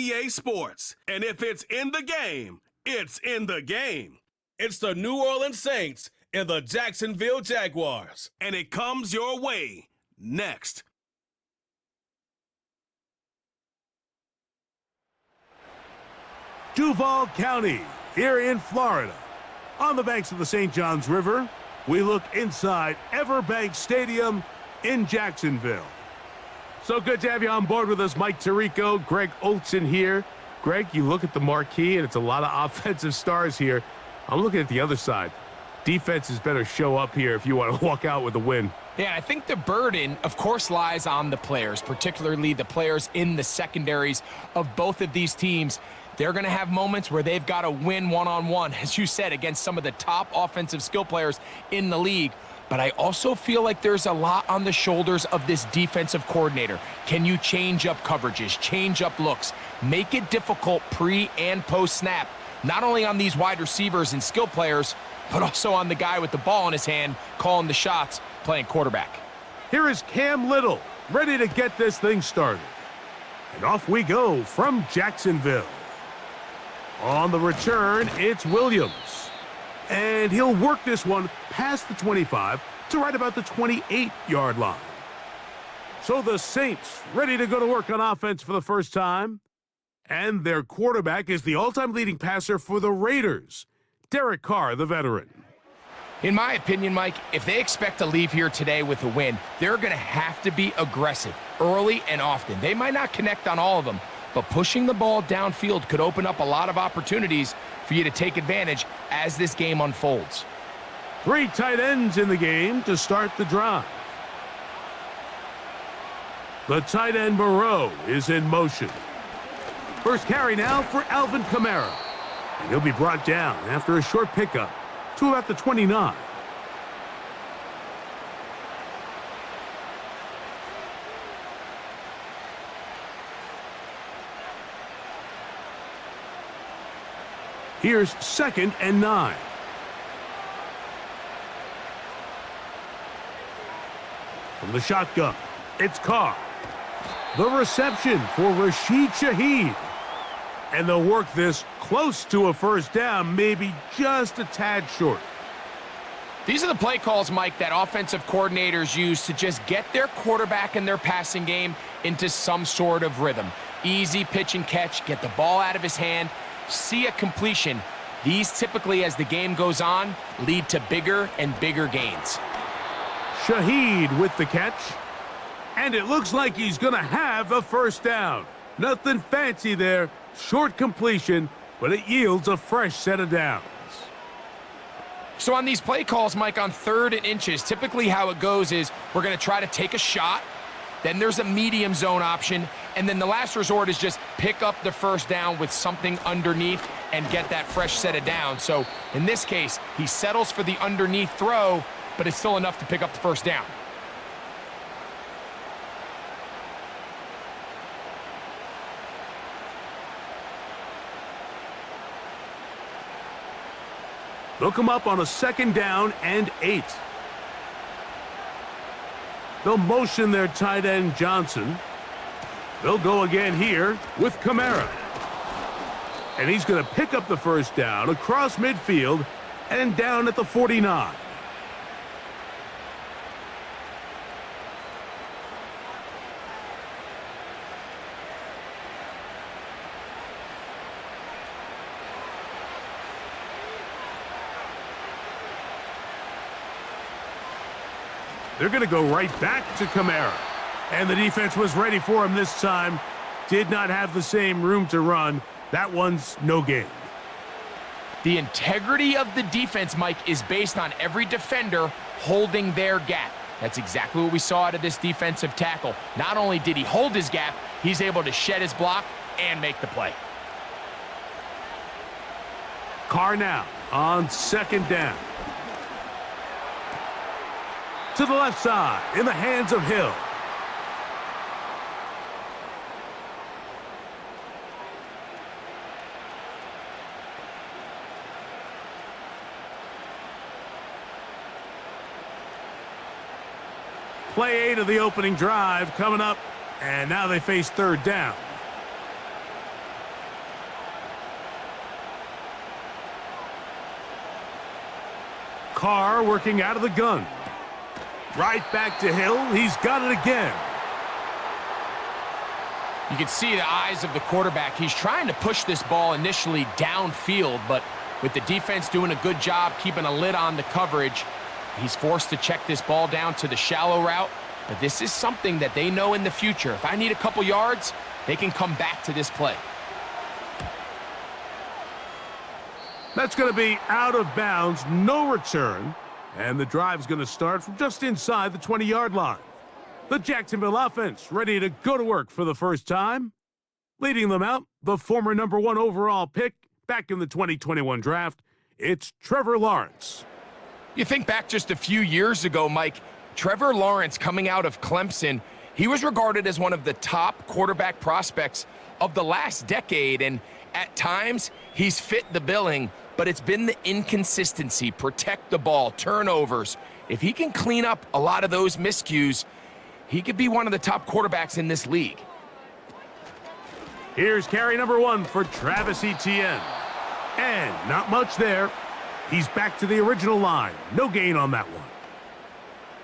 EA Sports. And if it's in the game, it's in the game. It's the New Orleans Saints and the Jacksonville Jaguars. And it comes your way next. Duval County, here in Florida. On the banks of the St. Johns River, we look inside Everbank Stadium in Jacksonville. So good to have you on board with us, Mike Tirico, Greg Olson here. Greg, you look at the marquee, and it's a lot of offensive stars here. I'm looking at the other side. Defenses better show up here if you want to walk out with a win. Yeah, I think the burden, of course, lies on the players, particularly the players in the secondaries of both of these teams. They're going to have moments where they've got to win one-on-one, as you said, against some of the top offensive skill players in the league. But I also feel like there's a lot on the shoulders of this defensive coordinator. Can you change up coverages, change up looks, make it difficult pre- and post-snap, not only on these wide receivers and skill players, but also on the guy with the ball in his hand, calling the shots, playing quarterback. Here is Cam Little, ready to get this thing started. And off we go from Jacksonville. On the return, it's Williams. And he'll work this one past the 25 to right about the 28-yard line. So the Saints ready to go to work on offense for the first time. And their quarterback is the all-time leading passer for the Raiders, Derek Carr, the veteran. In my opinion, Mike, if they expect to leave here today with a win, they're going to have to be aggressive early and often. They might not connect on all of them, but pushing the ball downfield could open up a lot of opportunities for you to take advantage as this game unfolds. 3 tight ends in the game to start the drive. The tight end Moreau is in motion. First carry now for Alvin Kamara. And he'll be brought down after a short pickup to about the 29. Here's 2nd and 9. From the shotgun, it's Carr. The reception for Rashid Shaheed. And they'll work this close to a first down, maybe just a tad short. These are the play calls, Mike, that offensive coordinators use to just get their quarterback and their passing game into some sort of rhythm. Easy pitch and catch, get the ball out of his hand, see a completion. These typically, as the game goes on, lead to bigger and bigger gains. Shaheed with the catch. And it looks like he's going to have a first down. Nothing fancy there. Short completion, but it yields a fresh set of downs. So on these play calls, Mike, on 3rd and inches, typically how it goes is we're going to try to take a shot. Then there's a medium zone option. And then the last resort is just pick up the first down with something underneath and get that fresh set of downs. So in this case, he settles for the underneath throw, but it's still enough to pick up the first down. They'll come up on a 2nd down and 8. They'll motion their tight end Johnson. They'll go again here with Kamara. And he's going to pick up the first down across midfield and down at the 49. They're going to go right back to Kamara. And the defense was ready for him this time. Did not have the same room to run. That one's no gain. The integrity of the defense, Mike, is based on every defender holding their gap. That's exactly what we saw out of this defensive tackle. Not only did he hold his gap, he's able to shed his block and make the play. Carr now on 2nd down. To the left side, in the hands of Hill. Play 8 of the opening drive coming up, and now they face 3rd down. Carr working out of the gun. Right back to Hill. He's got it again. You can see the eyes of the quarterback. He's trying to push this ball initially downfield, but with the defense doing a good job keeping a lid on the coverage, he's forced to check this ball down to the shallow route. But this is something that they know in the future. If I need a couple yards, they can come back to this play. That's going to be out of bounds, no return. And the drive's going to start from just inside the 20-yard line. The Jacksonville offense ready to go to work for the first time. Leading them out, the former #1 overall pick back in the 2021 draft, it's Trevor Lawrence. You think back just a few years ago, Mike, Trevor Lawrence coming out of Clemson, he was regarded as one of the top quarterback prospects of the last decade, and at times he's fit the billing, but it's been the inconsistency, protect the ball, turnovers. If he can clean up a lot of those miscues, he could be one of the top quarterbacks in this league. Here's carry #1 for Travis Etienne. And not much there. He's back to the original line. No gain on that one.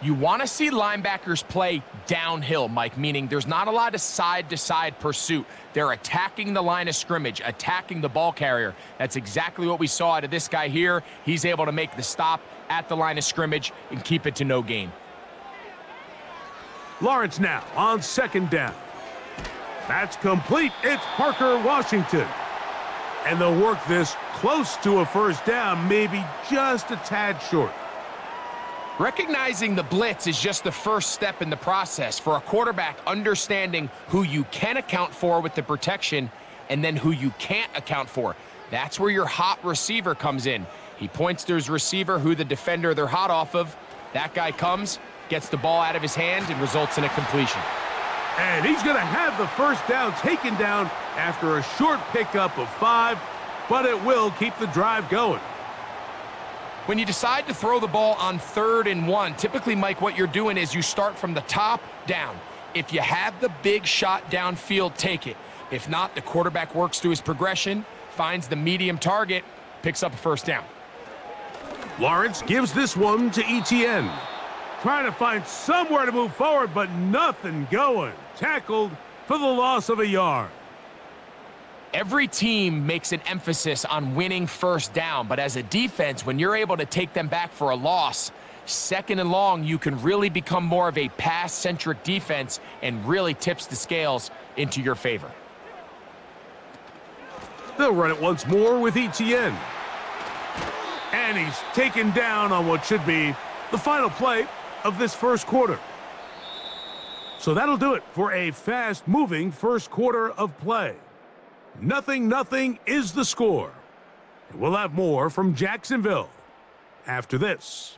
You want to see linebackers play downhill, Mike, meaning there's not a lot of side-to-side pursuit. They're attacking the line of scrimmage, attacking the ball carrier. That's exactly what we saw out of this guy here. He's able to make the stop at the line of scrimmage and keep it to no gain. Lawrence now on second down. That's complete. It's Parker Washington. And they'll work this close to a first down, maybe just a tad short. Recognizing the blitz is just the first step in the process for a quarterback, understanding who you can account for with the protection and then who you can't account for. That's where your hot receiver comes in. He points to his receiver, who the defender they're hot off of. That guy comes, gets the ball out of his hand, and results in a completion. And he's going to have the first down taken down after a short pickup of 5, but it will keep the drive going. When you decide to throw the ball on 3rd and 1, typically, Mike, what you're doing is you start from the top down. If you have the big shot downfield, take it. If not, the quarterback works through his progression, finds the medium target, picks up a first down. Lawrence gives this one to Etienne. Trying to find somewhere to move forward, but nothing going. Tackled for the loss of a yard. Every team makes an emphasis on winning first down, but as a defense, when you're able to take them back for a loss, 2nd and long, you can really become more of a pass-centric defense and really tips the scales into your favor. They'll run it once more with Etienne. And he's taken down on what should be the final play of this first quarter. So that'll do it for a fast-moving first quarter of play. 0-0 is the score. And we'll have more from Jacksonville after this.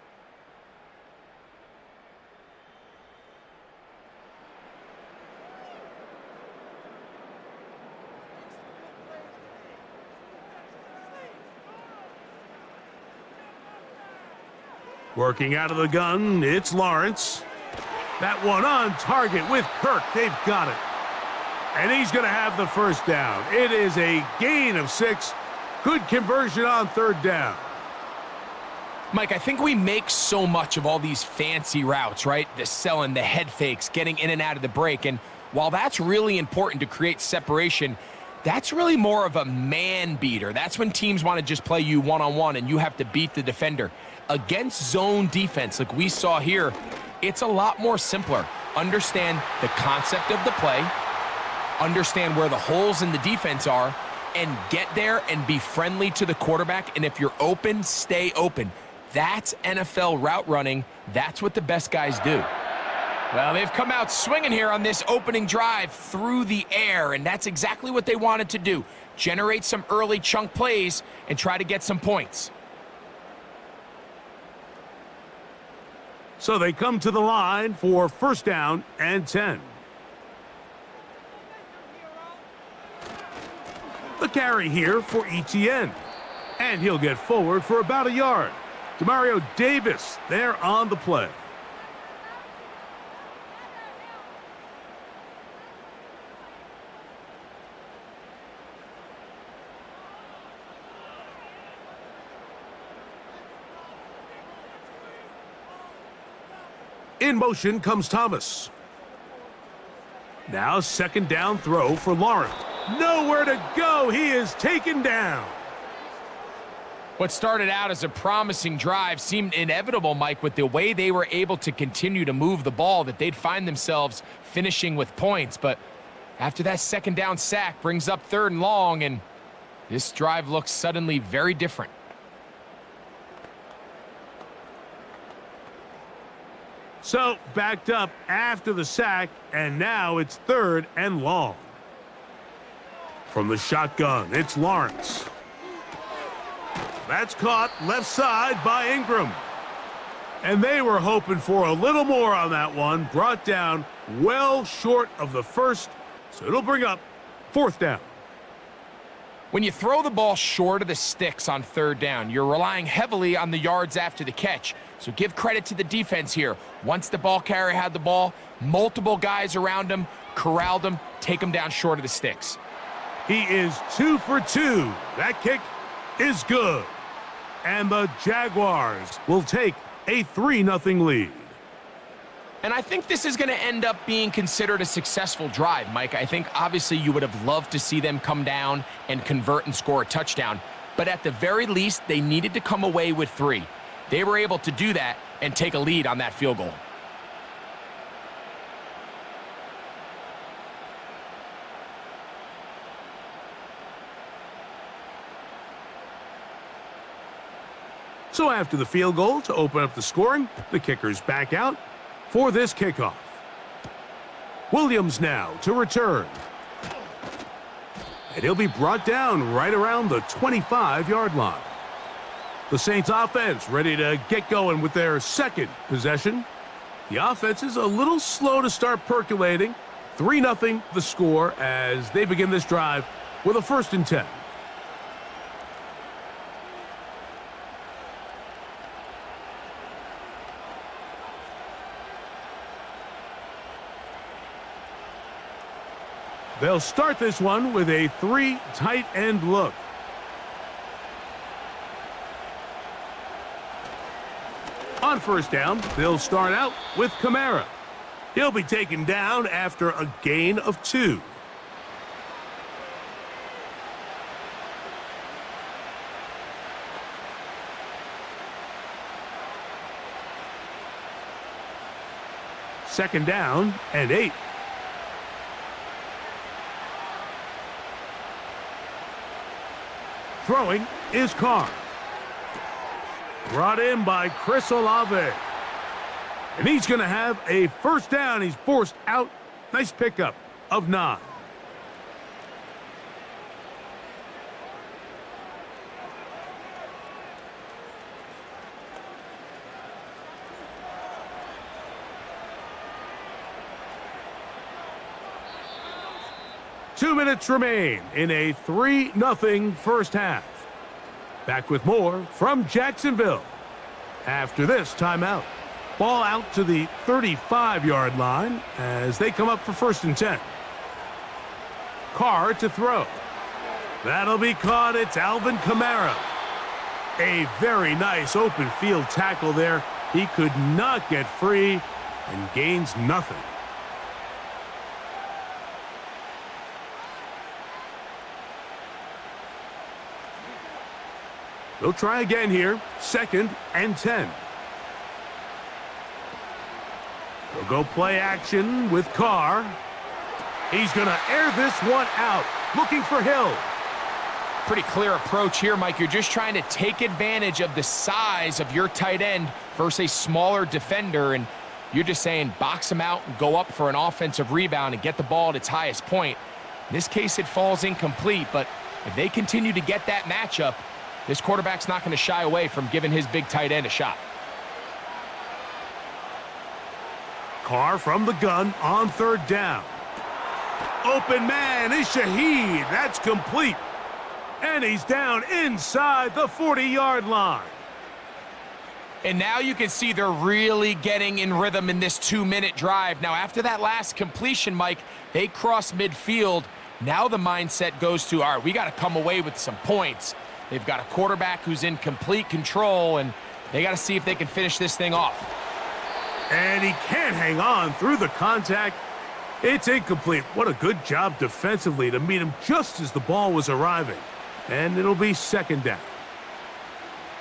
Working out of the gun, it's Lawrence. That one on target with Kirk. They've got it. And he's going to have the first down. It is a gain of 6. Good conversion on 3rd down. Mike, I think we make so much of all these fancy routes, right? The selling, the head fakes, getting in and out of the break. And while that's really important to create separation, that's really more of a man beater. That's when teams want to just play you one-on-one and you have to beat the defender. Against zone defense, like we saw here, it's a lot more simpler. Understand the concept of the play, understand where the holes in the defense are, and get there and be friendly to the quarterback. And if you're open, stay open. That's NFL route running. That's what the best guys do. Well, they've come out swinging here on this opening drive through the air, and that's exactly what they wanted to do. Generate some early chunk plays and try to get some points. So they come to the line for 1st down and 10. The carry here for Etienne. And he'll get forward for about a yard. Demario Davis there on the play. In motion comes Thomas. Now second down throw for Lawrence. Nowhere to go. He is taken down. What started out as a promising drive seemed inevitable, Mike, with the way they were able to continue to move the ball, that they'd find themselves finishing with points. But after that second down sack brings up 3rd and long, and this drive looks suddenly very different. So backed up after the sack, and now it's 3rd and long. From the shotgun, it's Lawrence. That's caught left side by Ingram. And they were hoping for a little more on that one. Brought down well short of the first, so it'll bring up 4th down. When you throw the ball short of the sticks on 3rd down, you're relying heavily on the yards after the catch. So give credit to the defense here. Once the ball carrier had the ball, multiple guys around him, corralled him, take him down short of the sticks. He is 2 for 2. That kick is good. And the Jaguars will take a 3-0 lead. And I think this is going to end up being considered a successful drive, Mike. I think obviously you would have loved to see them come down and convert and score a touchdown. But at the very least, they needed to come away with 3. They were able to do that and take a lead on that field goal. So after the field goal to open up the scoring, the kicker's back out for this kickoff. Williams now to return. And he'll be brought down right around the 25-yard line. The Saints offense ready to get going with their second possession. The offense is a little slow to start percolating. 3-0 the score as they begin this drive with a 1st and 10. They'll start this one with a 3 tight end look. On 1st down, they'll start out with Kamara. He'll be taken down after a gain of 2. Second down and 8. Throwing is Carr. Brought in by Chris Olave. And he's going to have a 1st down. He's forced out. Nice pickup of 9. Two minutes remain in a 3-0 first half. Back with more from Jacksonville after this timeout. Ball out to the 35-yard line as they come up for 1st and 10. Carr to throw. That'll be caught. It's Alvin Kamara. A very nice open field tackle there. He could not get free and gains nothing. They'll try again here. 2nd and 10. They'll go play action with Carr. He's going to air this one out. Looking for Hill. Pretty clear approach here, Mike. You're just trying to take advantage of the size of your tight end versus a smaller defender, and you're just saying box him out and go up for an offensive rebound and get the ball at its highest point. In this case, it falls incomplete, but if they continue to get that matchup, this quarterback's not going to shy away from giving his big tight end a shot. Carr from the gun on 3rd down. Open man is Shaheed. That's complete. And he's down inside the 40-yard line. And now you can see they're really getting in rhythm in this 2-minute drive. Now, after that last completion, Mike, they cross midfield. Now the mindset goes to, all right, we got to come away with some points. They've got a quarterback who's in complete control, and they got to see if they can finish this thing off. And he can't hang on through the contact. It's incomplete. What a good job defensively to meet him just as the ball was arriving. And it'll be second down.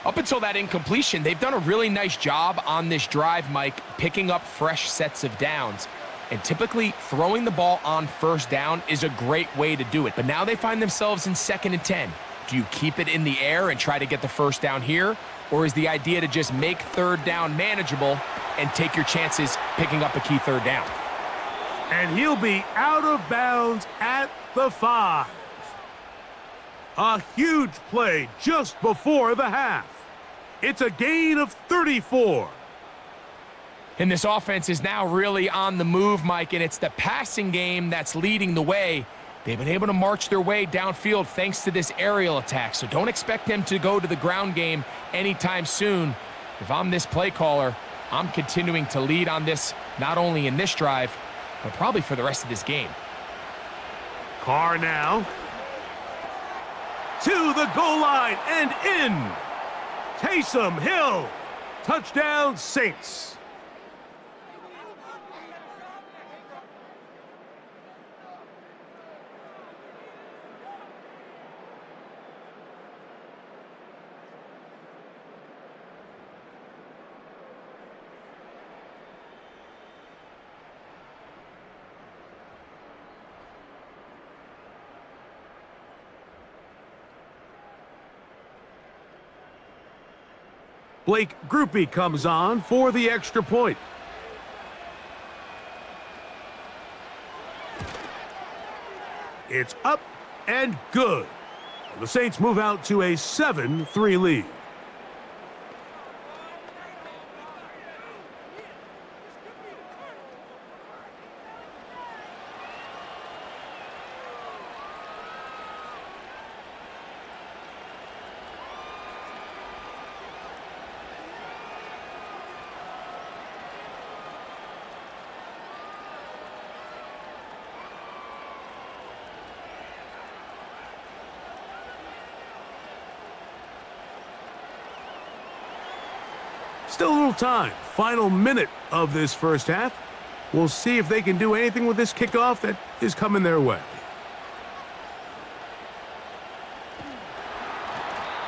Up until that incompletion, they've done a really nice job on this drive, Mike, picking up fresh sets of downs. And typically, throwing the ball on first down is a great way to do it. But now they find themselves in 2nd and 10. Do you keep it in the air and try to get the first down here? Or is the idea to just make 3rd down manageable and take your chances picking up a key 3rd down? And he'll be out of bounds at the 5. A huge play just before the half. It's a gain of 34. And this offense is now really on the move, Mike, and it's the passing game that's leading the way. They've been able to march their way downfield thanks to this aerial attack, so don't expect them to go to the ground game anytime soon. If I'm this play caller, I'm continuing to lead on this, not only in this drive, but probably for the rest of this game. Carr now to the goal line and in. Taysom Hill. Touchdown, Saints. Blake Groupie comes on for the extra point. It's up and good. The Saints move out to a 7-3 lead. Still a little time. Final minute of this first half. We'll see if they can do anything with this kickoff that is coming their way.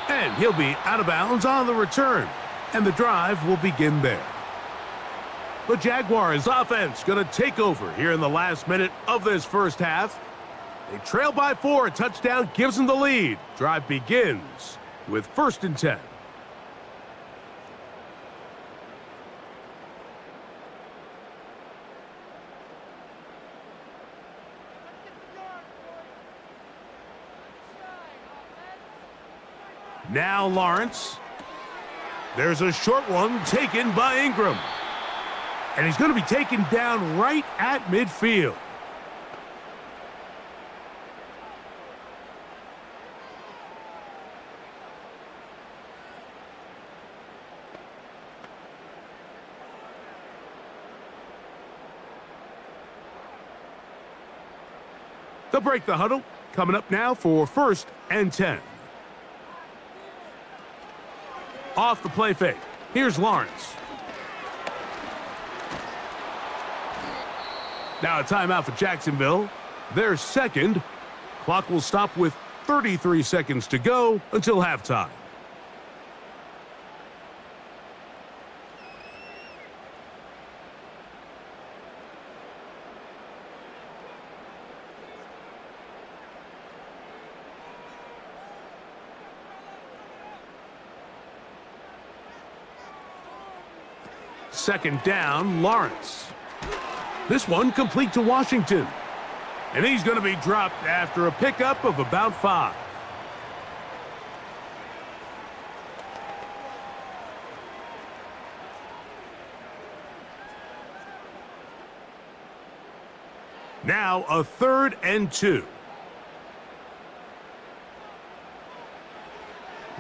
And he'll be out of bounds on the return. And the drive will begin there. The Jaguars offense going to take over here in the last minute of this first half. They trail by 4. A touchdown gives them the lead. Drive begins with 1st and 10. Now Lawrence. There's a short one taken by Ingram. And he's going to be taken down right at midfield. They'll break the huddle. Coming up now for 1st and 10. Off the play fake. Here's Lawrence. Now a timeout for Jacksonville. Their second. Clock will stop with 33 seconds to go until halftime. Second down, Lawrence. This one complete to Washington. And he's going to be dropped after a pickup of about 5. Now a 3rd and 2.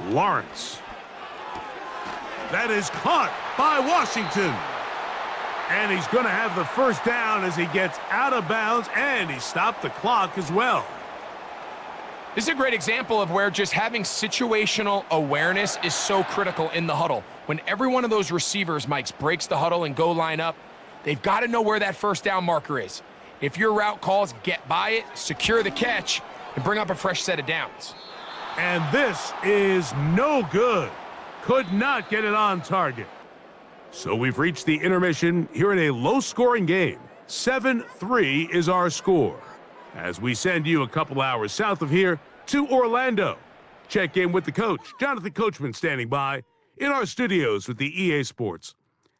Lawrence. That is caught by Washington. And he's going to have the first down as he gets out of bounds, and he stopped the clock as well. This is a great example of where just having situational awareness is so critical in the huddle. When every one of those receivers, Mike, breaks the huddle and go line up, They've got to know where that first down marker is. If your route calls, get by it, secure the catch, and bring up a fresh set of downs. And this is no good. Could not get it on target. So we've reached the intermission here in a low-scoring game. 7-3 is our score. As we send you a couple hours south of here to Orlando. Check in with the coach, Jonathan Coachman, standing by in our studios with the EA Sports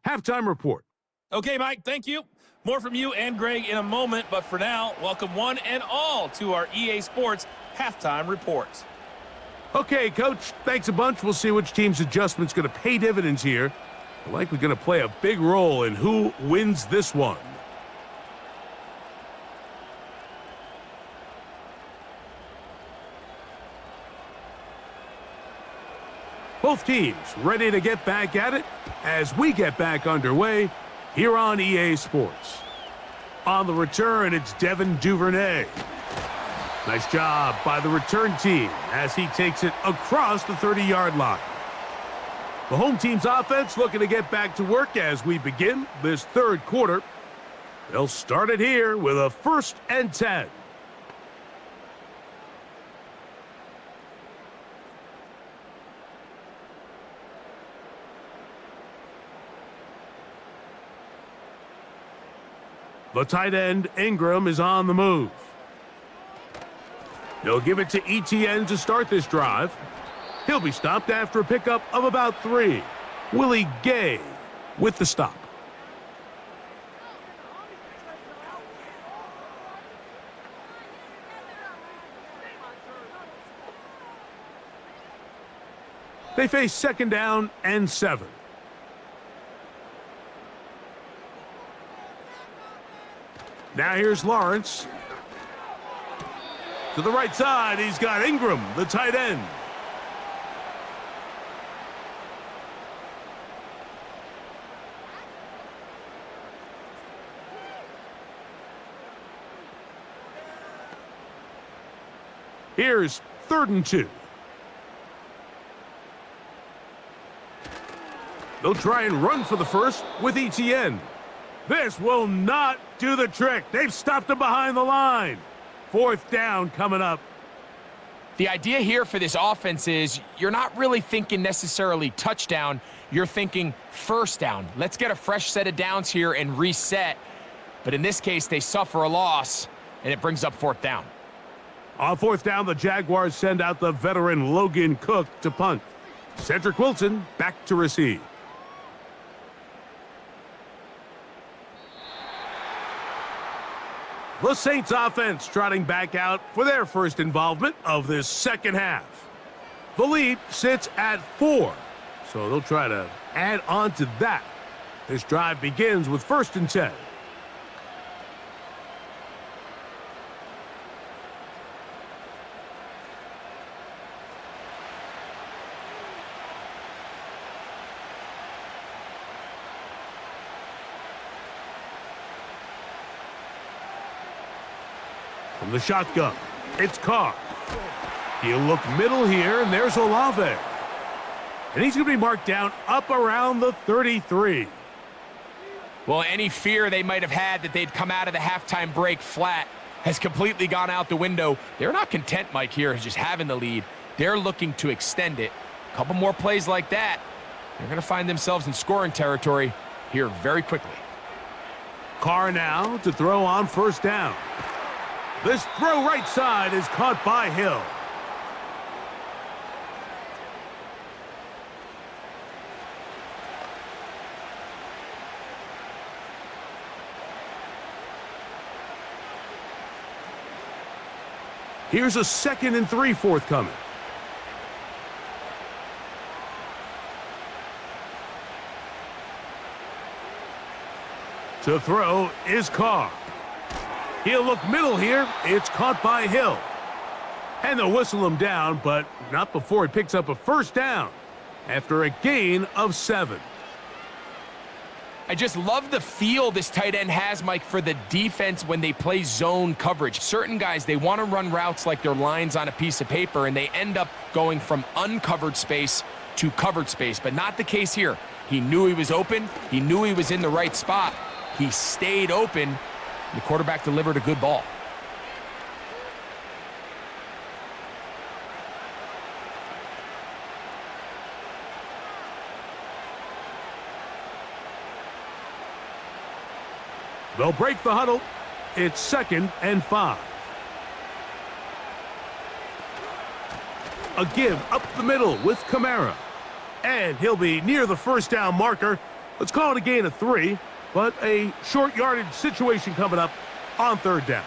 Halftime Report. Okay, Mike, thank you. More from you and Greg in a moment, but for now, welcome one and all to our EA Sports Halftime Report. Okay, Coach, thanks a bunch. We'll see which team's adjustment's going to pay dividends here. They're likely going to play a big role in who wins this one. Both teams ready to get back at it as we get back underway here on EA Sports. On the return, it's Devin Duvernay. Nice job by the return team as he takes it across the 30-yard line. The home team's offense looking to get back to work as we begin this third quarter. They'll start it here with a 1st and 10. The tight end, Ingram, is on the move. They'll give it to ETN to start this drive. He'll be stopped after a pickup of about 3. Willie Gay with the stop. They face 2nd down and 7. Now here's Lawrence. To the right side, he's got Ingram, the tight end. Here's 3rd and 2. They'll try and run for the first with ETN. This will not do the trick. They've stopped him behind the line. 4th down coming up. The idea here for this offense is you're not really thinking necessarily touchdown. You're thinking first down. Let's get a fresh set of downs here and reset. But in this case, they suffer a loss, and it brings up 4th down. On 4th down, the Jaguars send out the veteran Logan Cook to punt. Cedric Wilson back to receive. The Saints offense trotting back out for their first involvement of this second half. The lead sits at 4, so they'll try to add on to that. This drive begins with 1st and 10. From the shotgun, it's Carr. He'll look middle here, and there's Olave. And he's going to be marked down up around the 33. Well, any fear they might have had that they'd come out of the halftime break flat has completely gone out the window. They're not content, Mike, here, just having the lead. They're looking to extend it. A couple more plays like that, they're going to find themselves in scoring territory here very quickly. Carr now to throw on 1st down. This throw right side is caught by Hill. Here's a 2nd and 3 forthcoming. To throw is Carr. He'll look middle here. It's caught by Hill. And they'll whistle him down, but not before he picks up a 1st down after a gain of 7. I just love the feel this tight end has, Mike, for the defense when they play zone coverage. Certain guys, they want to run routes like they're lines on a piece of paper, and they end up going from uncovered space to covered space, but not the case here. He knew he was open. He knew he was in the right spot. He stayed open. The quarterback delivered a good ball. They'll break the huddle. It's 2nd and 5. A give up the middle with Kamara. And he'll be near the first down marker. Let's call it a gain of 3, but a short yardage situation coming up on 3rd down.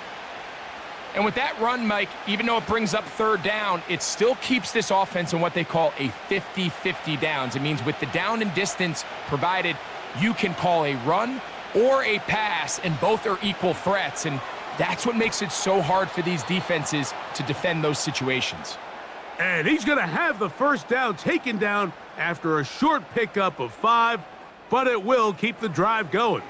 And with that run, Mike, even though it brings up 3rd down, it still keeps this offense in what they call a 50-50 downs. It means with the down and distance provided, you can call a run or a pass, and both are equal threats. And that's what makes it so hard for these defenses to defend those situations. And he's going to have the first down taken down after a short pickup of 5, but it will keep the drive going.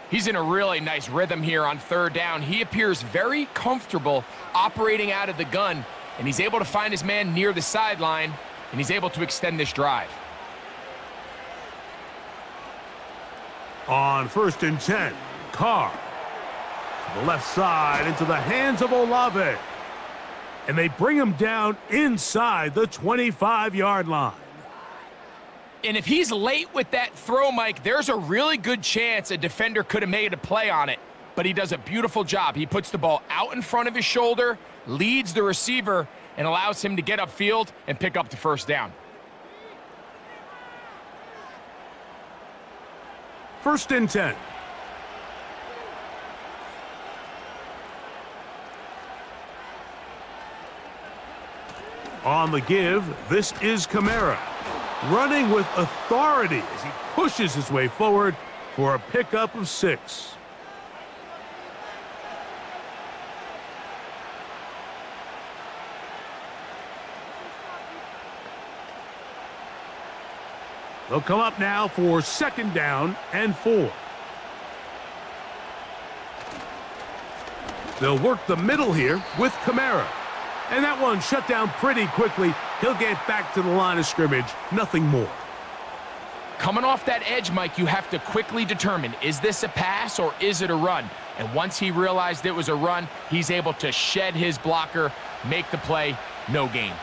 He's in a really nice rhythm here on 3rd down. He appears very comfortable operating out of the gun, and he's able to find his man near the sideline, and he's able to extend this drive. On 1st and 10, Carr to the left side into the hands of Olave. And they bring him down inside the 25-yard line. And if he's late with that throw, Mike, there's a really good chance a defender could have made a play on it. But he does a beautiful job. He puts the ball out in front of his shoulder, leads the receiver, and allows him to get upfield and pick up the first down. 1st and 10. On the give, this is Kamara, running with authority as he pushes his way forward for a pickup of 6. They'll come up now for 2nd down and 4. They'll work the middle here with Kamara. And that one shut down pretty quickly. He'll get back to the line of scrimmage, nothing more. Coming off that edge, Mike, you have to quickly determine, is this a pass or is it a run? And once he realized it was a run, he's able to shed his blocker, make the play, no gain.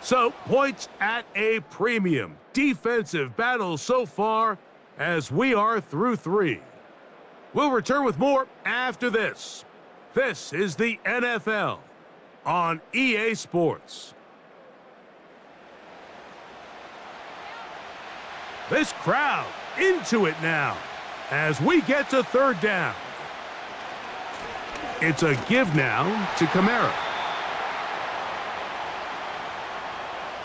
So, points at a premium. Defensive battle so far as we are through 3. We'll return with more after this. This is the NFL on EA Sports. This crowd into it now as we get to 3rd down. It's a give now to Kamara.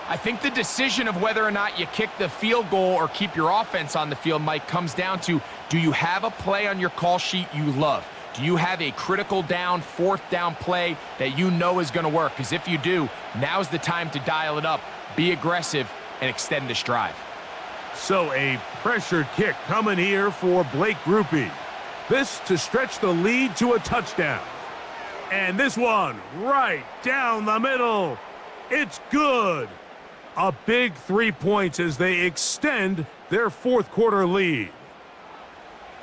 I think the decision of whether or not you kick the field goal or keep your offense on the field, Mike, comes down to, do you have a play on your call sheet you love? Do you have a critical down, 4th down play that you know is going to work? Because if you do, now's the time to dial it up, be aggressive, and extend this drive. So a pressure kick coming here for Blake Grupe. This to stretch the lead to a touchdown. And this one right down the middle. It's good. A big 3 points as they extend their 4th quarter lead.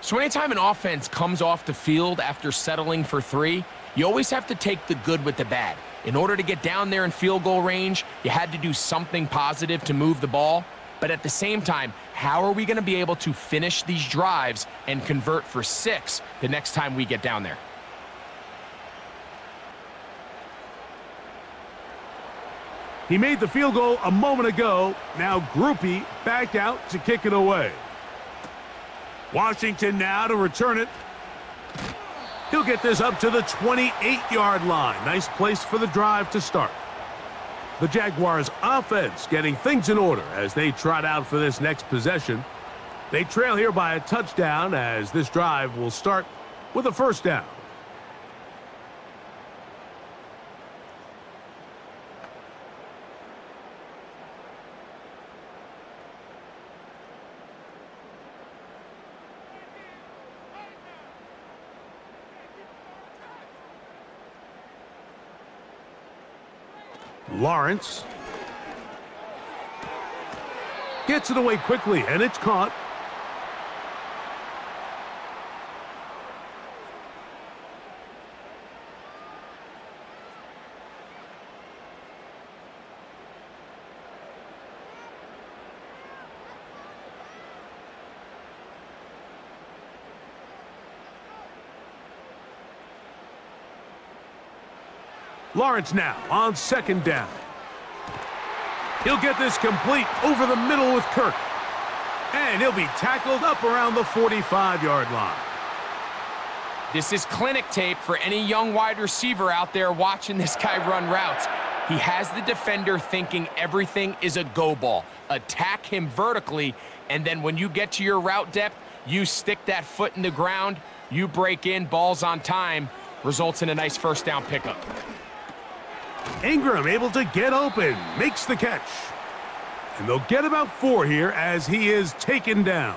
So anytime an offense comes off the field after settling for 3, you always have to take the good with the bad. In order to get down there in field goal range, you had to do something positive to move the ball. But at the same time, how are we going to be able to finish these drives and convert for 6 the next time we get down there? He made the field goal a moment ago. Now Grupe back out to kick it away. Washington now to return it. He'll get this up to the 28-yard line. Nice place for the drive to start. The Jaguars offense getting things in order as they trot out for this next possession. They trail here by a touchdown as this drive will start with a 1st down. Lawrence. Gets it away quickly, and it's caught. Lawrence now on second down. He'll get this complete over the middle with Kirk. And he'll be tackled up around the 45-yard line. This is clinic tape for any young wide receiver out there watching this guy run routes. He has the defender thinking everything is a go ball. Attack him vertically, and then when you get to your route depth, you stick that foot in the ground, you break in, balls on time, results in a nice first down pickup. Ingram able to get open, makes the catch. And they'll get about 4 here as he is taken down.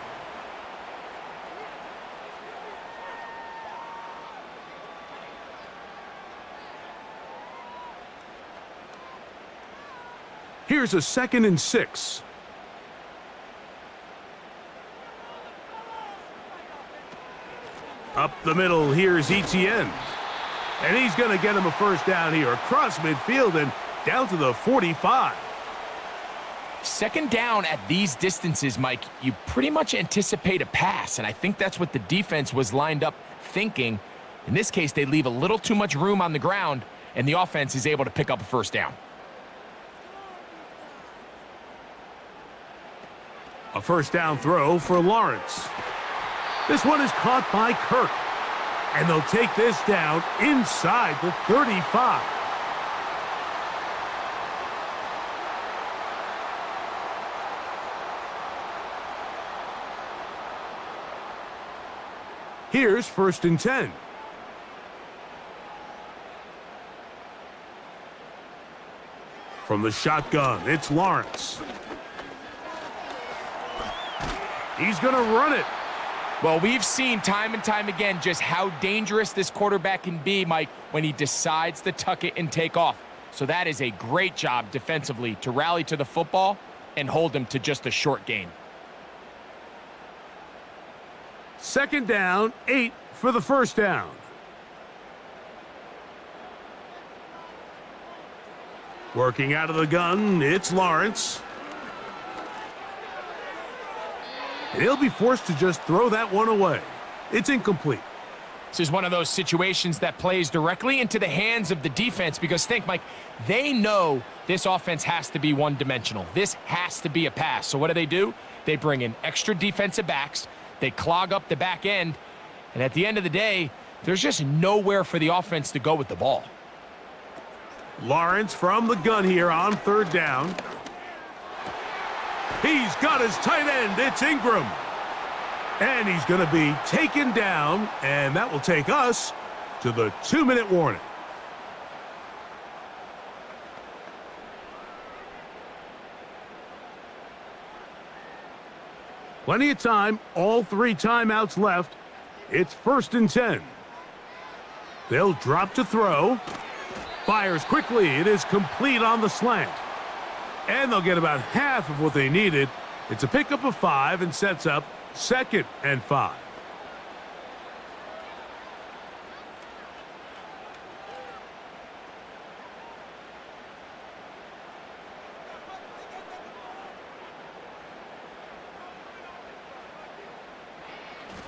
Here's a 2nd and 6. Up the middle, here's Etienne. And he's going to get him a first down here across midfield and down to the 45. Second down at these distances, Mike, you pretty much anticipate a pass, and I think that's what the defense was lined up thinking. In this case, they leave a little too much room on the ground, and the offense is able to pick up a first down. A first down throw for Lawrence. This one is caught by Kirk. And they'll take this down inside the 35. Here's 1st and 10. From the shotgun, it's Lawrence. He's going to run it. Well, we've seen time and time again just how dangerous this quarterback can be, Mike, when he decides to tuck it and take off. So that is a great job defensively to rally to the football and hold him to just a short gain. 2nd down, 8 for the first down. Working out of the gun, it's Lawrence. And he'll be forced to just throw that one away. It's incomplete. This is one of those situations that plays directly into the hands of the defense because think, Mike, they know this offense has to be one-dimensional. This has to be a pass. So what do? They bring in extra defensive backs. They clog up the back end. And at the end of the day, there's just nowhere for the offense to go with the ball. Lawrence from the gun here on 3rd down. He's got his tight end. It's Ingram. And he's going to be taken down, and that will take us to the 2-minute warning. Plenty of time, all 3 timeouts left. It's 1st and 10. They'll drop to throw. Fires quickly. It is complete on the slant. And they'll get about half of what they needed. It's a pickup of 5 and sets up 2nd and 5.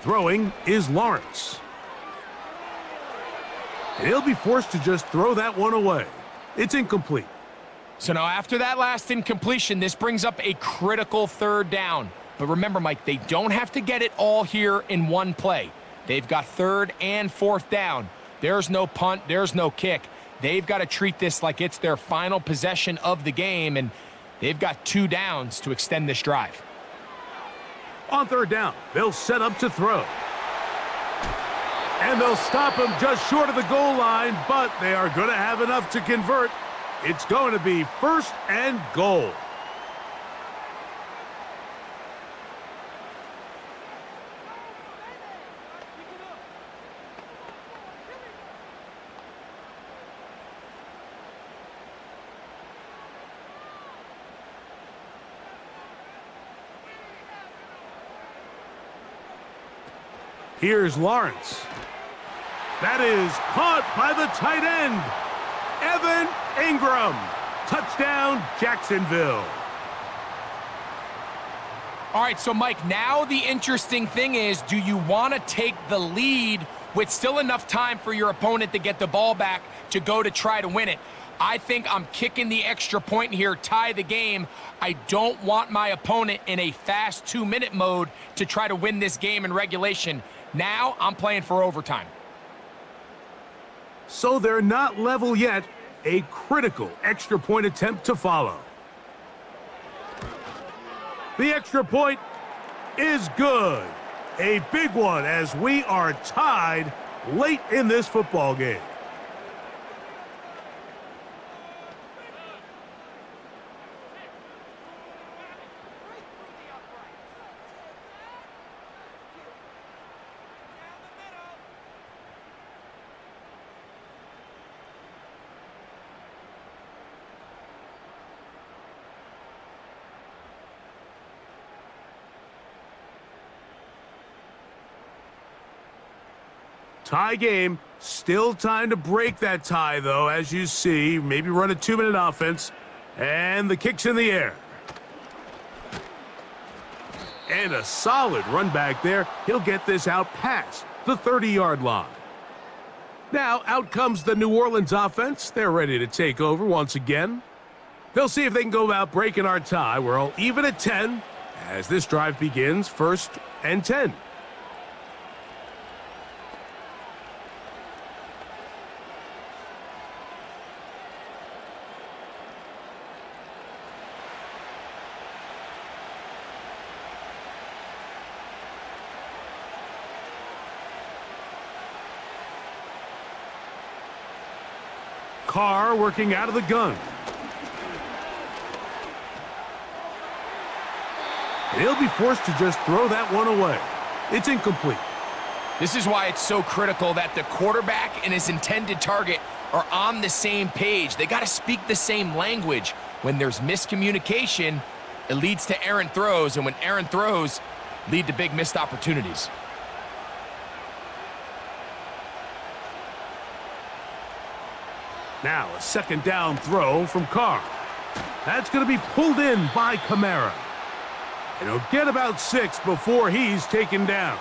Throwing is Lawrence. He'll be forced to just throw that one away. It's incomplete. So now after that last incompletion, this brings up a critical 3rd down. But remember, Mike, they don't have to get it all here in one play. They've got 3rd and 4th down. There's no punt. There's no kick. They've got to treat this like it's their final possession of the game, and they've got 2 downs to extend this drive. On 3rd down, they'll set up to throw. And they'll stop him just short of the goal line, but they are going to have enough to convert. It's going to be 1st and goal. Here's Lawrence. That is caught by the tight end, Evan Ingram. Touchdown, Jacksonville. All right, so Mike, now the interesting thing is, do you want to take the lead with still enough time for your opponent to get the ball back to go to try to win it? I think I'm kicking the extra point here, tie the game. I don't want my opponent in a fast 2-minute mode to try to win this game in regulation. Now I'm playing for overtime. So they're not level yet. A critical extra point attempt to follow. The extra point is good. A big one as we are tied late in this football game. Tie game. Still time to break that tie, though, as you see. Maybe run a 2-minute offense. And the kick's in the air. And a solid run back there. He'll get this out past the 30-yard line. Now, out comes the New Orleans offense. They're ready to take over once again. They'll see if they can go about breaking our tie. We're all even at 10 as this drive begins, 1st and 10. Carr working out of the gun. And he'll be forced to just throw that one away. It's incomplete. This is why it's so critical that the quarterback and his intended target are on the same page. They got to speak the same language. When there's miscommunication, it leads to errant throws, and when errant throws lead to big missed opportunities. Now a 2nd down throw from Carr. That's going to be pulled in by Kamara. And he'll get about 6 before he's taken down.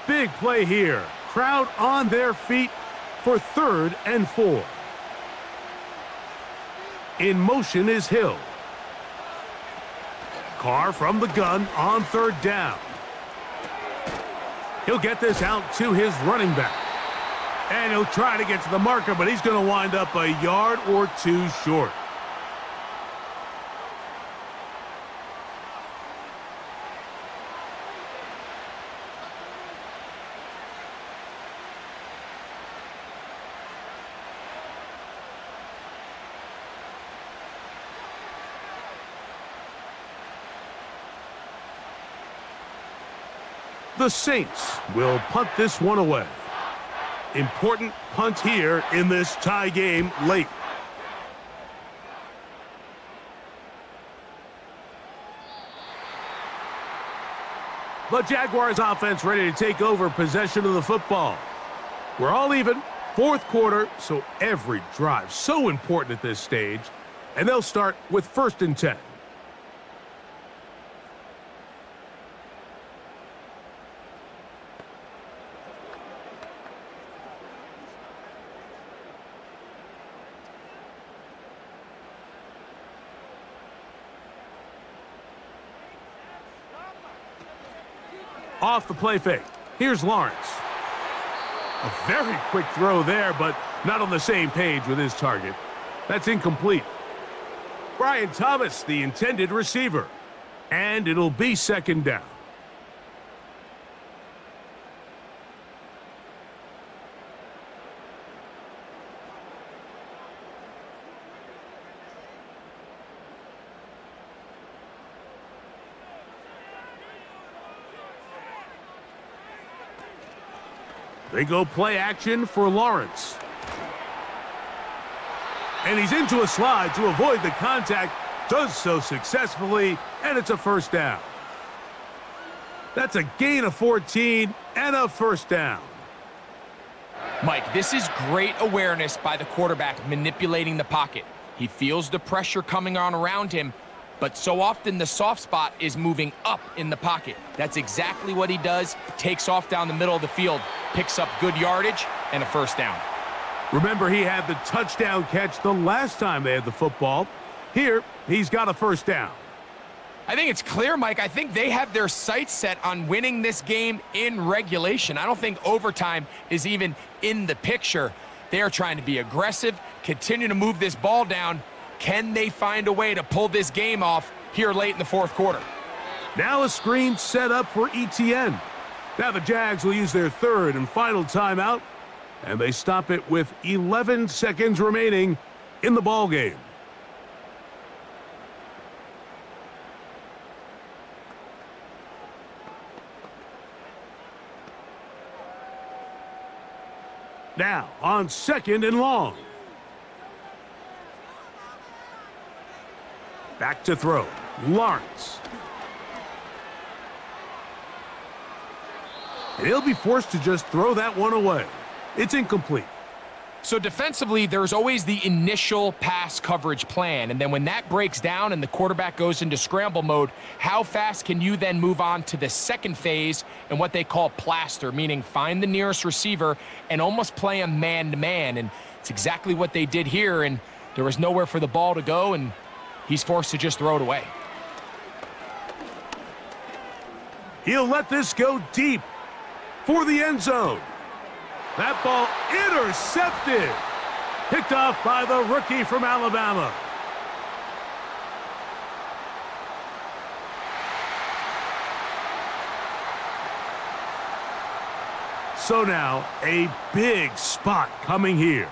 Big play here. Crowd on their feet for 3rd and 4. In motion is Hill. Carr from the gun on 3rd down. He'll get this out to his running back. And he'll try to get to the marker, but he's going to wind up a yard or 2 short. The Saints will punt this one away. Important punt here in this tie game late. The Jaguars offense ready to take over possession of the football. We're all even, 4th quarter, so every drive so important at this stage. And they'll start with 1st and 10. Off the play fake. Here's Lawrence. A very quick throw there, but not on the same page with his target. That's incomplete. Brian Thomas, the intended receiver. And it'll be 2nd down. They go play action for Lawrence. And he's into a slide to avoid the contact. Does so successfully, and it's a first down. That's a gain of 14 and a first down. Mike, this is great awareness by the quarterback manipulating the pocket. He feels the pressure coming on around him, but so often the soft spot is moving up in the pocket. That's exactly what he does. Takes off down the middle of the field, picks up good yardage, and a first down. Remember, he had the touchdown catch the last time they had the football. Here, he's got a first down. I think it's clear, Mike. I think they have their sights set on winning this game in regulation. I don't think overtime is even in the picture. They are trying to be aggressive, continue to move this ball down. Can they find a way to pull this game off here late in the fourth quarter? Now a screen set up for ETN. Now the Jags will use their third and final timeout, and they stop it with 11 seconds remaining in the ball game. Now on second and long. Back to throw. Lawrence. And he'll be forced to just throw that one away. It's incomplete. So defensively, there's always the initial pass coverage plan, and then when that breaks down and the quarterback goes into scramble mode, how fast can you then move on to the second phase and what they call plaster, meaning find the nearest receiver and almost play him man-to-man, and it's exactly what they did here, and there was nowhere for the ball to go, and he's forced to just throw it away. He'll let this go deep for the end zone. That ball intercepted. Picked off by the rookie from Alabama. So now, a big spot coming here.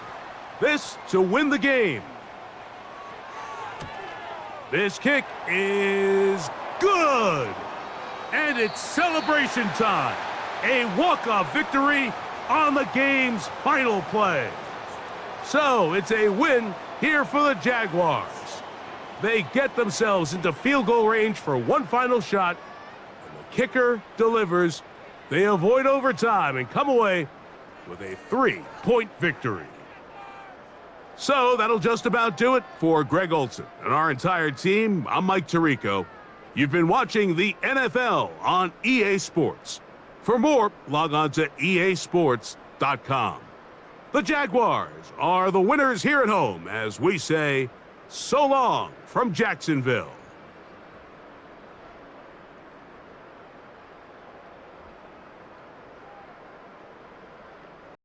This to win the game. This kick is good. And it's celebration time. A walk-off victory on the game's final play. So it's a win here for the Jaguars. They get themselves into field goal range for one final shot. And the kicker delivers. They avoid overtime and come away with a 3-point victory. So that'll just about do it for Greg Olson and our entire team. I'm Mike Tirico. You've been watching the NFL on EA Sports. For more, log on to easports.com. The Jaguars are the winners here at home as we say, so long from Jacksonville.